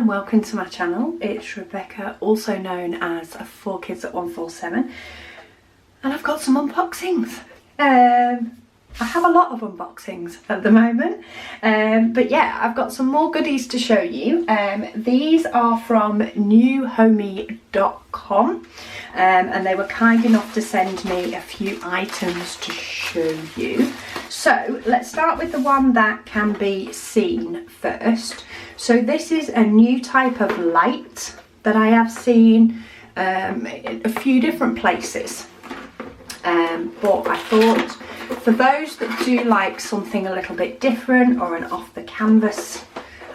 and welcome to my channel. It's Rebecca, also known as 4Kids at 147, and I've got some unboxings. I have a lot of unboxings at the moment, but yeah, I've got some more goodies to show you. These are from Newhomy.com, and they were kind enough to send me a few items to show you. So let's start with the one that can be seen first. So this is a new type of light that I have seen in a few different places, but I thought for those that do like something a little bit different, or an off the canvas,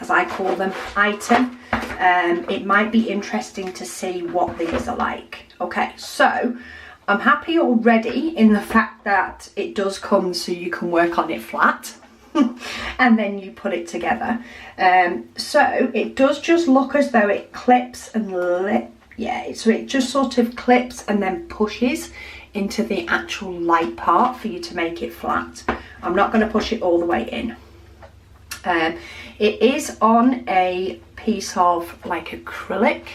as I call them, item, it might be interesting to see what these are like. Okay, so I'm happy already in the fact that it does come so you can work on it flat and then you put it together. So it does just look as though it clips and so it just sort of clips and then pushes into the actual light part for you to make it flat. I'm not going to push it all the way in. It is on a piece of like acrylic,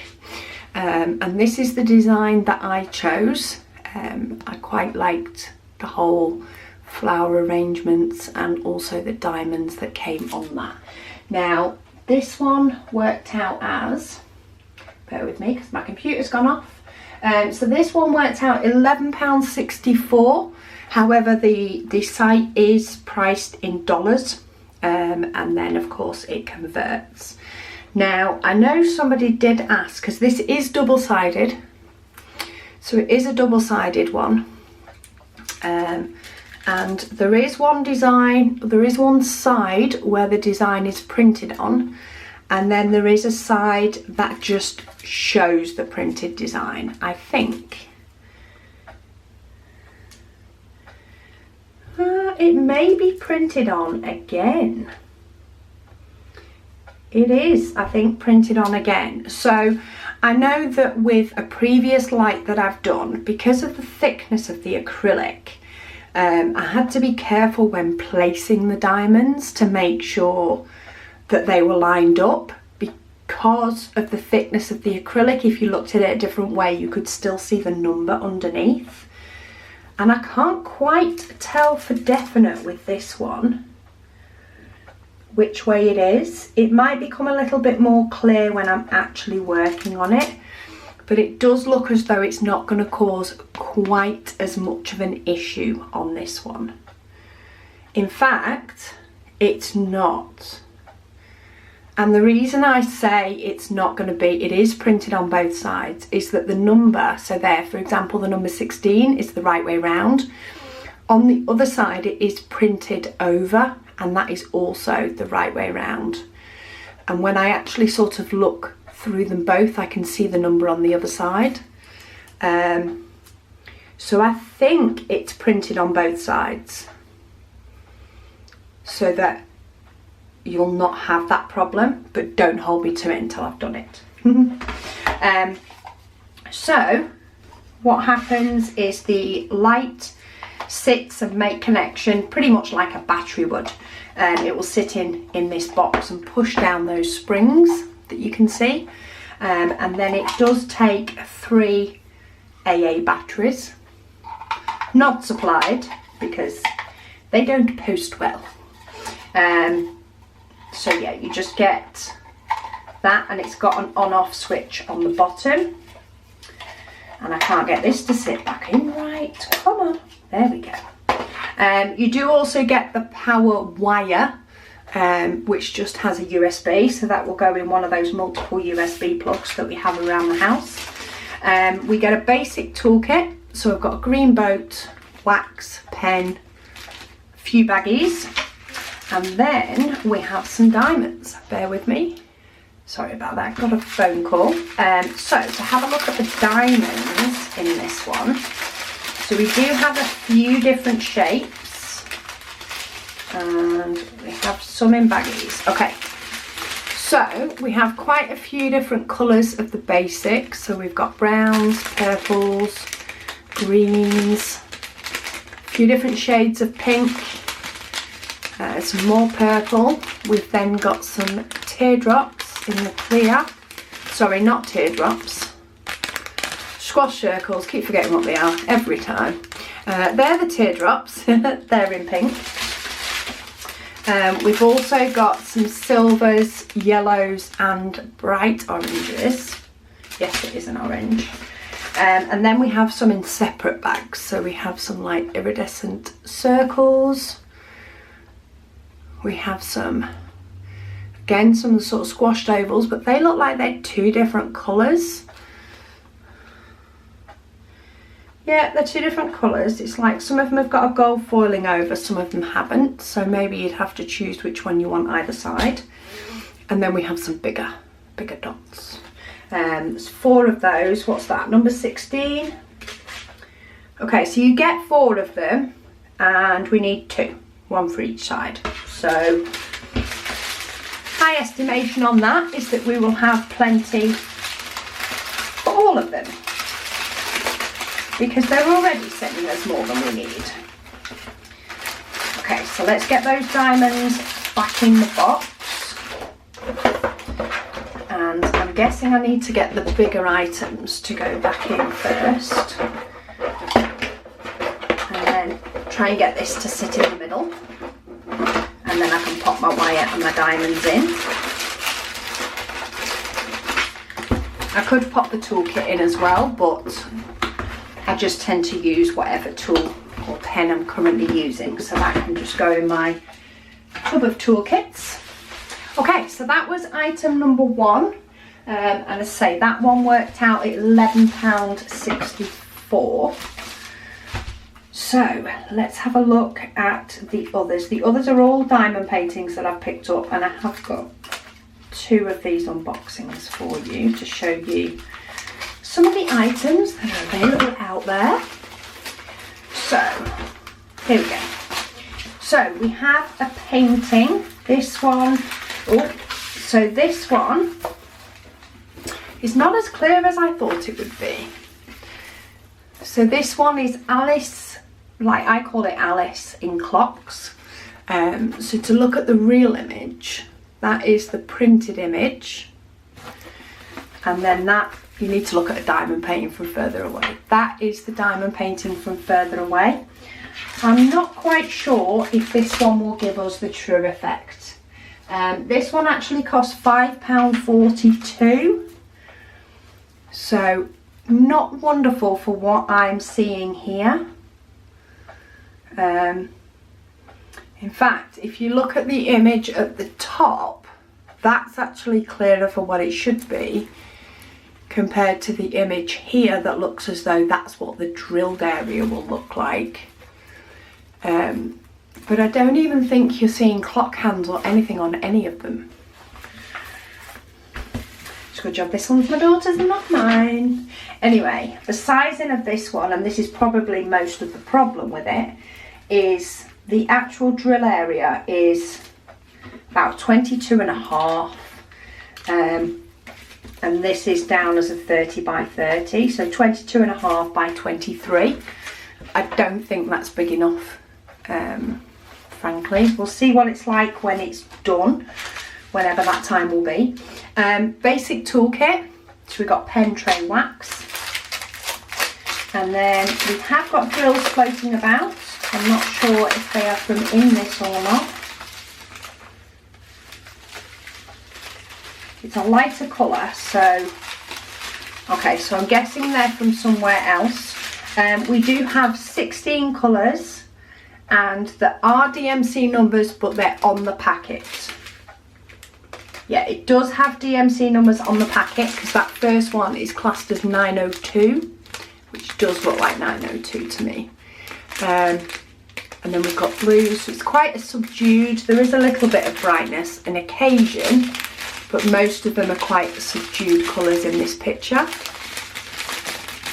and this is the design that I chose. I quite liked the whole flower arrangements and also the diamonds that came on that. Now this one worked out as, bear with me because my computer's gone off. So this one worked out £11.64. However, the site is priced in dollars, and then of course it converts. Now I know somebody did ask, because this is double-sided, so it is a double-sided one, and there is one side where the design is printed on, and then there is a side that just shows the printed design. I think it may be printed on again. It is, I think, printed on again. So I know that with a previous light that I've done, because of the thickness of the acrylic, I had to be careful when placing the diamonds to make sure that they were lined up, because of the thickness of the acrylic. If you looked at it a different way, you could still see the number underneath, and I can't quite tell for definite with this one which way it is. It might become a little bit more clear when I'm actually working on it, but it does look as though it's not going to cause quite as much of an issue on this one. In fact, it's not. And the reason I say it's not going to be, it is printed on both sides, is that the number, so there, for example, the number 16 is the right way round. On the other side, it is printed over, and that is also the right way round. And when I actually sort of look through them both, I can see the number on the other side. So I think it's printed on both sides, so that you'll not have that problem, but don't hold me to it until I've done it. So what happens is the light sits and make connection pretty much like a battery would. It will sit in this box and push down those springs that you can see, and then it does take 3 AA batteries, not supplied because they don't post well. So yeah, you just get that, and it's got an on-off switch on the bottom, and I can't get this to sit back in right. Come on, there we go. You do also get the power wire, which just has a USB, so that will go in one of those multiple USB plugs that we have around the house. We get a basic toolkit, so I've got a green boat, wax, pen, a few baggies, and then we have some diamonds. Bear with me, sorry about that, got a phone call. So to have a look at the diamonds in this one, so we do have a few different shapes, and we have some in baggies. Okay, so we have quite a few different colours of the basics. So we've got browns, purples, greens, a few different shades of pink, some more purple. We've then got some teardrops, in the clear. Sorry, not teardrops. Squash circles, keep forgetting what they are every time. They're the teardrops, they're in pink. We've also got some silvers, yellows and bright oranges. Yes, it is an orange. And then we have some in separate bags. So we have some like iridescent circles. We have some, again, some sort of squashed ovals, but they look like they're two different colours. Yeah, they're two different colours. It's like some of them have got a gold foiling over, some of them haven't. So maybe you'd have to choose which one you want either side. And then we have some bigger dots. There's 4 of those. What's that? Number 16. Okay, so you get 4 of them and we need 2, 1 for each side. So my estimation on that is that we will have plenty for all of them, because they're already sending us more than we need. Okay, so let's get those diamonds back in the box. And I'm guessing I need to get the bigger items to go back in first. And then try and get this to sit in the middle. And then I can pop my wire and my diamonds in. I could pop the toolkit in as well, but I just tend to use whatever tool or pen I'm currently using, so that can just go in my tub of toolkits. Okay, so that was item number 1, and as I say, that one worked out at £11.64. So let's have a look at the others. The others are all diamond paintings that I've picked up, and I have got 2 of these unboxings for you to show you some of the items that are available out there. So here we go. So we have a painting. This one, so this one is not as clear as I thought it would be. So this one is Alice, like I call it Alice in clocks. So to look at the real image, that is the printed image, and then that, you need to look at a diamond painting from further away. That is the diamond painting from further away. I'm not quite sure if this one will give us the true effect. This one actually costs £5.42. So not wonderful for what I'm seeing here. In fact, if you look at the image at the top, that's actually clearer for what it should be, compared to the image here that looks as though that's what the drilled area will look like. But I don't even think you're seeing clock hands or anything on any of them. It's a good job this one's my daughter's and not mine. Anyway, the sizing of this one, and this is probably most of the problem with it, is the actual drill area is about 22.5. And this is down as a 30 by 30, so 22.5 by 23. I don't think that's big enough, frankly. We'll see what it's like when it's done, whenever that time will be. Basic toolkit, so we've got pen, tray, wax. And then we have got drills floating about. I'm not sure if they are from in this or not. It's a lighter colour, so okay, so I'm guessing they're from somewhere else. We do have 16 colours, and there are DMC numbers, but they're on the packet. Yeah, it does have DMC numbers on the packet, because that first one is classed as 902, which does look like 902 to me. And then we've got blues, so it's quite a subdued, there is a little bit of brightness on occasion, but most of them are quite subdued colours in this picture.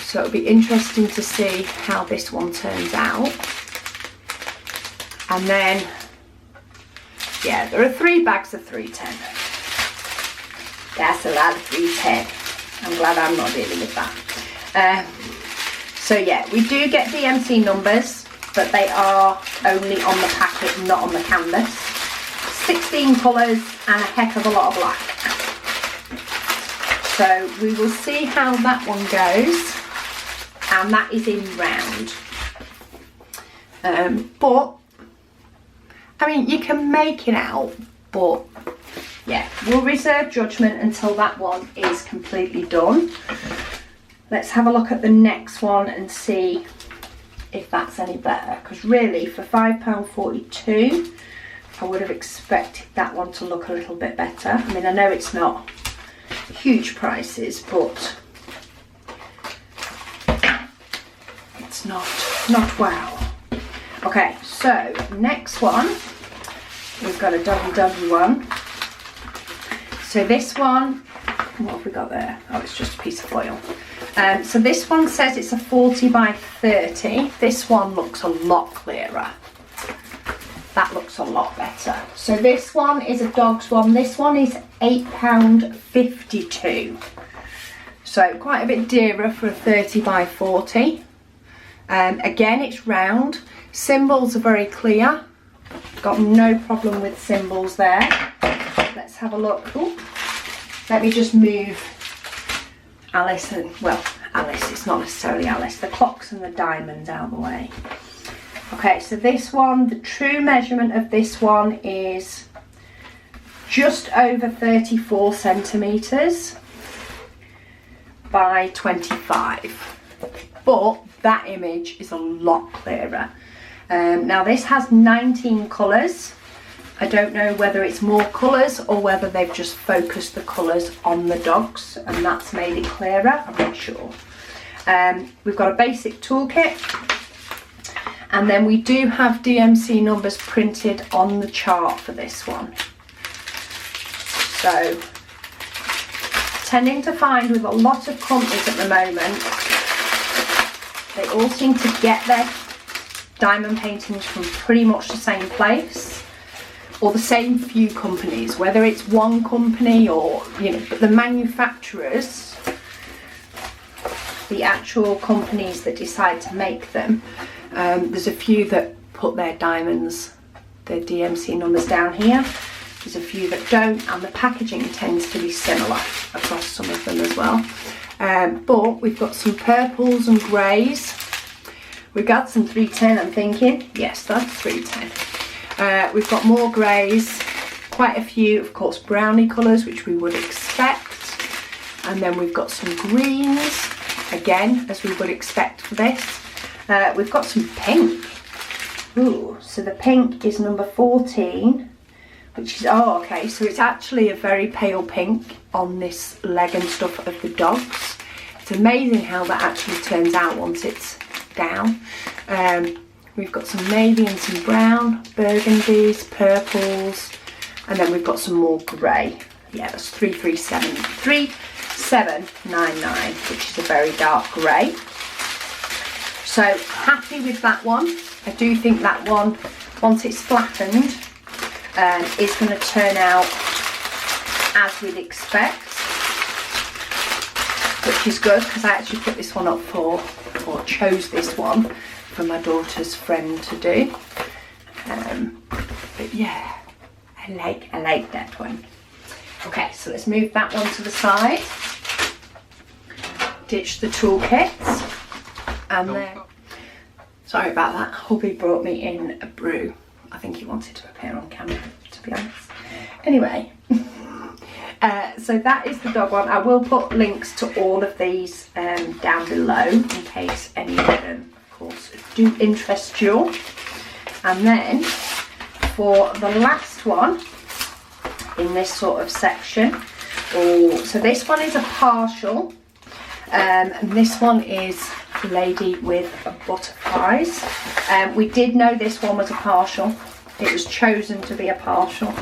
So it'll be interesting to see how this one turns out. And then, yeah, there are 3 bags of 310. That's a lot of 310. I'm glad I'm not dealing with that. So yeah, we do get DMC numbers, but they are only on the packet, not on the canvas. 16 colours and a heck of a lot of black. So we will see how that one goes, and that is in round. But I mean, you can make it out, but yeah, we'll reserve judgment until that one is completely done. Let's have a look at the next one and see if that's any better, because really for £5.42 I would have expected that one to look a little bit better. I mean, I know it's not huge prices, but it's not wow. Okay, so next one, we've got a double one. So this one, what have we got there? Oh, it's just a piece of foil. So this one says it's a 40 by 30. This one looks a lot clearer. That looks a lot better. So this one is a dog's one. This one is £8.52. So quite a bit dearer for a 30 by 40. Again, it's round. Symbols are very clear. Got no problem with symbols there. Let's have a look. Ooh. Let me just move Alice and, well, Alice, it's not necessarily Alice, the clocks and the diamonds out of the way. Okay, so this one, the true measurement of this one is just over 34 centimetres by 25. But that image is a lot clearer. Now this has 19 colours. I don't know whether it's more colours or whether they've just focused the colours on the dogs and that's made it clearer, I'm not sure. We've got a basic toolkit, and then we do have DMC numbers printed on the chart for this one. So, tending to find with a lot of companies at the moment, they all seem to get their diamond paintings from pretty much the same place, or the same few companies, whether it's one company or, you know, but the manufacturers, the actual companies that decide to make them, there's a few that put their diamonds, their DMC numbers down here. There's a few that don't, and the packaging tends to be similar across some of them as well. But we've got some purples and greys. We've got some 310, I'm thinking. Yes, that's 310. We've got more greys, quite a few, of course, brownie colours, which we would expect. And then we've got some greens, again, as we would expect for this. We've got some pink. Ooh, so the pink is number 14, which is, oh, okay, so it's actually a very pale pink on this leg and stuff of the dogs. It's amazing how that actually turns out once it's down. We've got some navy and some brown, burgundies, purples, and then we've got some more grey. Yeah, that's 3799, which is a very dark grey. So happy with that one. I do think that one, once it's flattened, is going to turn out as we'd expect, which is good because I actually put this one up for, or chose this one for my daughter's friend to do. But yeah, I like that one. Okay, so let's move that one to the side. Ditch the toolkits, and then, sorry about that, hubby brought me in a brew. I think he wanted to appear on camera, to be honest. Anyway, so that is the dog one. I will put links to all of these down below in case any of them, of course, do interest you. And then for the last one in this sort of section, so this one is a partial, and this one is Lady with Butterflies. We did know this one was a partial. It was chosen to be a partial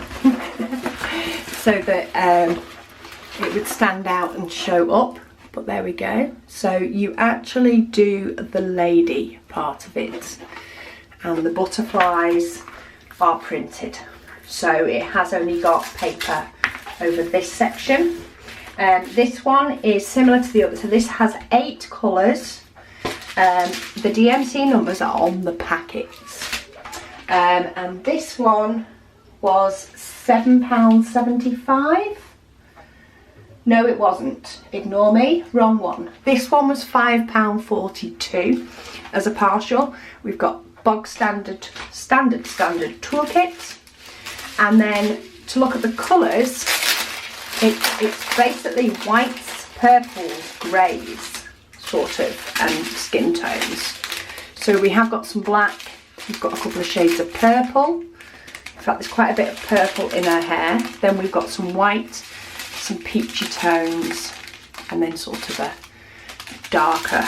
so that it would stand out and show up, but there we go. So you actually do the lady part of it, and the butterflies are printed, so it has only got paper over this section. This one is similar to the other, so this has 8 colours. The DMC numbers are on the packets, and this one was £7.75. No, it wasn't. Ignore me. Wrong one. This one was £5.42 as a partial. We've got bog standard toolkit. And then to look at the colours, it's basically whites, purples, greys, sort of, and skin tones. So we have got some black. We've got a couple of shades of purple. In fact, there's quite a bit of purple in her hair. Then we've got some white, some peachy tones, and then sort of a darker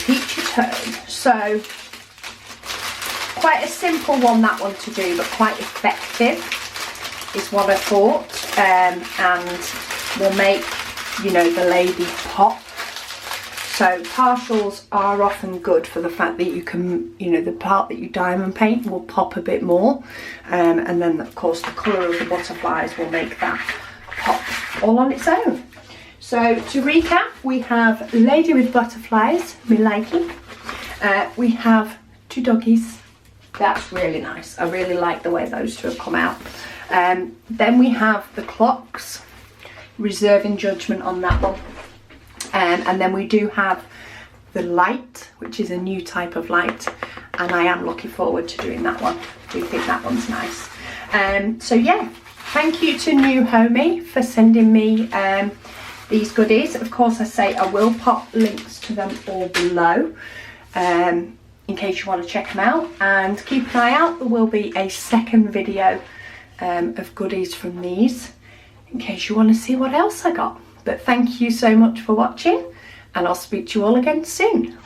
peachy tone. So quite a simple one, that one to do, but quite effective is what I thought, and will make, you know, the lady pop. So partials are often good for the fact that you can, you know, the part that you diamond paint will pop a bit more, and then of course the colour of the butterflies will make that pop all on its own. So to recap, we have Lady with Butterflies, me liking. We have two doggies. That's really nice. I really like the way those two have come out. Then we have the clocks, reserving judgment on that one. And then we do have the light, which is a new type of light, and I am looking forward to doing that one. I do think that one's nice. So yeah, thank you to Newhomy for sending me these goodies. Of course, I say I will pop links to them all below in case you want to check them out, and keep an eye out. There will be a second video of goodies from these in case you want to see what else I got. But thank you so much for watching, and I'll speak to you all again soon.